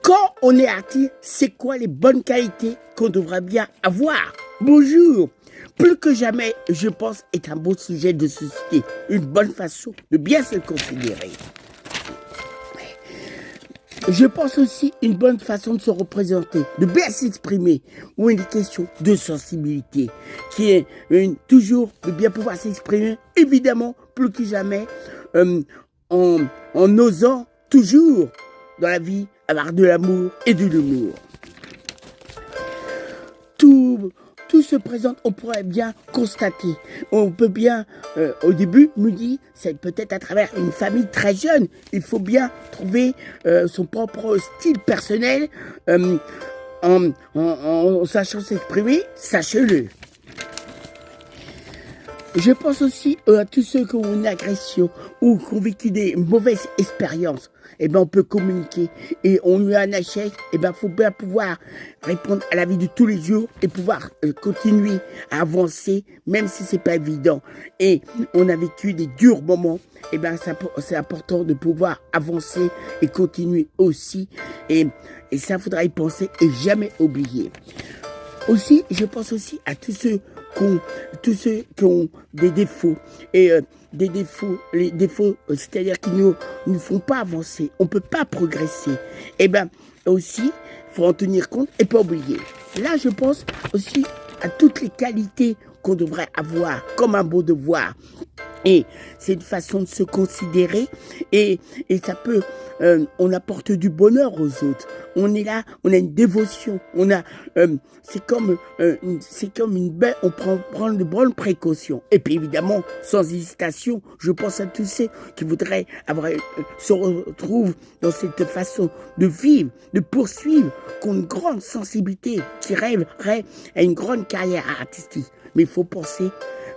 Quand on est artiste, c'est quoi les bonnes qualités qu'on devrait bien avoir? Bonjour. Plus que jamais, je pense, est un beau sujet de société. Une bonne façon de bien se considérer. Je pense aussi une bonne façon de se représenter, de bien s'exprimer, ou une question de sensibilité, qui est toujours de bien pouvoir s'exprimer, évidemment, plus que jamais, en osant toujours, dans la vie, avoir de l'amour et de l'humour. Tout se présente, on pourrait bien constater. On peut bien, au début, me dire, c'est peut-être à travers une famille très jeune. Il faut bien trouver son propre style personnel en sachant s'exprimer, sachez-le. Je pense aussi à tous ceux qui ont une agression ou qui ont vécu des mauvaises expériences. Eh ben, on peut communiquer et on lui a un échec. Eh ben, faut bien pouvoir répondre à la vie de tous les jours et pouvoir continuer à avancer, même si c'est pas évident. Et on a vécu des durs moments. Eh ben, c'est important de pouvoir avancer et continuer aussi. Et ça, faudra y penser et jamais oublier. Aussi, je pense aussi à tous ceux qui ont des défauts. Et les défauts, c'est-à-dire qui nous font pas avancer. On peut pas progresser. Et bien, aussi, il faut en tenir compte et pas oublier. Là, je pense aussi à toutes les qualités qu'on devrait avoir comme un beau devoir. Et c'est une façon de se considérer et ça peut, on apporte du bonheur aux autres. On est là, on a une dévotion, c'est comme une belle, on prend de bonnes précautions. Et puis évidemment, sans hésitation, je pense à tous ceux qui voudraient se retrouvent dans cette façon de vivre, de poursuivre, qui ont une grande sensibilité, qui rêveraient à une grande carrière artistique. Mais il faut penser.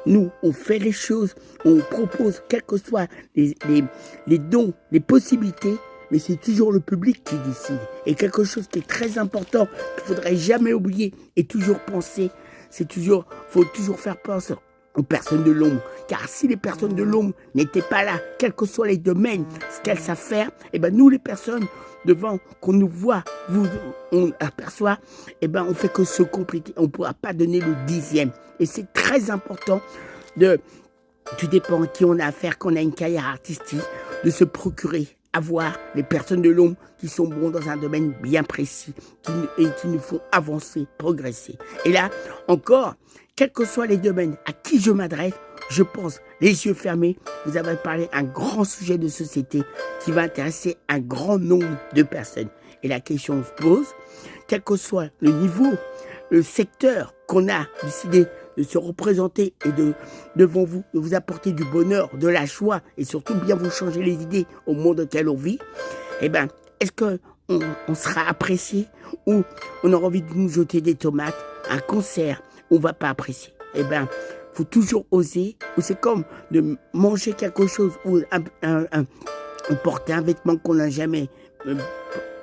Nous, on fait les choses, on propose, quels que soient les dons, les possibilités, mais c'est toujours le public qui décide. Et quelque chose qui est très important, qu'il ne faudrait jamais oublier et toujours penser, faut toujours faire penser aux personnes de l'ombre. Car si les personnes de l'ombre n'étaient pas là, quels que soient les domaines, ce qu'elles savent faire, et ben nous les personnes devant qu'on nous voit, on aperçoit, et ben on fait que se compléter. On ne pourra pas donner le 10e. Et c'est très important tout dépend qui on a affaire, qu'on a une carrière artistique, de se procurer, avoir les personnes de l'ombre qui sont bons dans un domaine bien précis et qui nous font avancer, progresser. Et là, encore, quels que soient les domaines à qui je m'adresse, je pense, les yeux fermés, vous avez parlé d'un grand sujet de société qui va intéresser un grand nombre de personnes. Et la question se pose, quel que soit le niveau, le secteur qu'on a décidé de se représenter et devant vous, de vous apporter du bonheur, de la joie et surtout bien vous changer les idées au monde auquel on vit, eh ben, est-ce qu'on sera apprécié ou on aura envie de nous jeter des tomates, un concert, on ne va pas apprécier? Eh ben, faut toujours oser, ou c'est comme de manger quelque chose ou porter un vêtement qu'on n'a jamais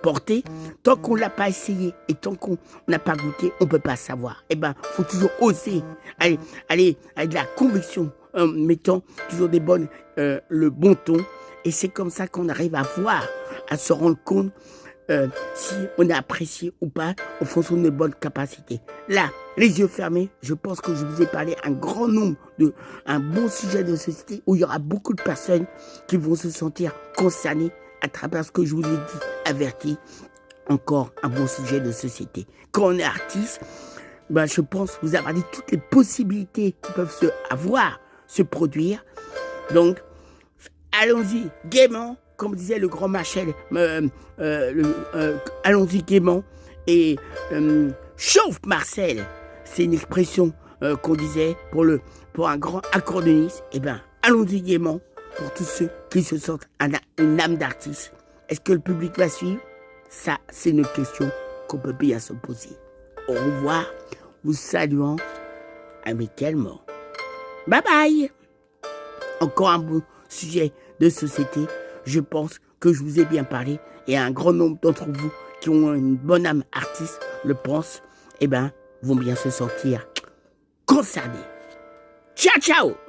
porté. Tant qu'on ne l'a pas essayé et tant qu'on n'a pas goûté, on ne peut pas savoir. Eh ben, faut toujours oser, aller avec de la conviction, en mettant toujours le bon ton. Et c'est comme ça qu'on arrive à voir, à se rendre compte si on est apprécié ou pas en fonction de nos bonnes capacités. Là, les yeux fermés, je pense que je vous ai parlé un grand nombre un bon sujet de société où il y aura beaucoup de personnes qui vont se sentir concernées à travers ce que je vous ai dit, averti. Encore un bon sujet de société. Quand on est artiste, ben je pense vous avoir dit toutes les possibilités qui peuvent se produire. Donc, allons-y gaiement. Comme disait le grand Marcel, allons-y gaiement et chauffe Marcel. C'est une expression qu'on disait pour un grand accordéoniste. Eh bien, allons-y gaiement pour tous ceux qui se sentent une âme d'artiste. Est-ce que le public va suivre? Ça, c'est une question qu'on peut bien se poser. Au revoir, vous saluant amicalement. Bye bye. Encore un beau sujet de société. Je pense que je vous ai bien parlé et un grand nombre d'entre vous qui ont une bonne âme artiste le pensent, eh ben, vont bien se sentir concernés. Ciao, ciao!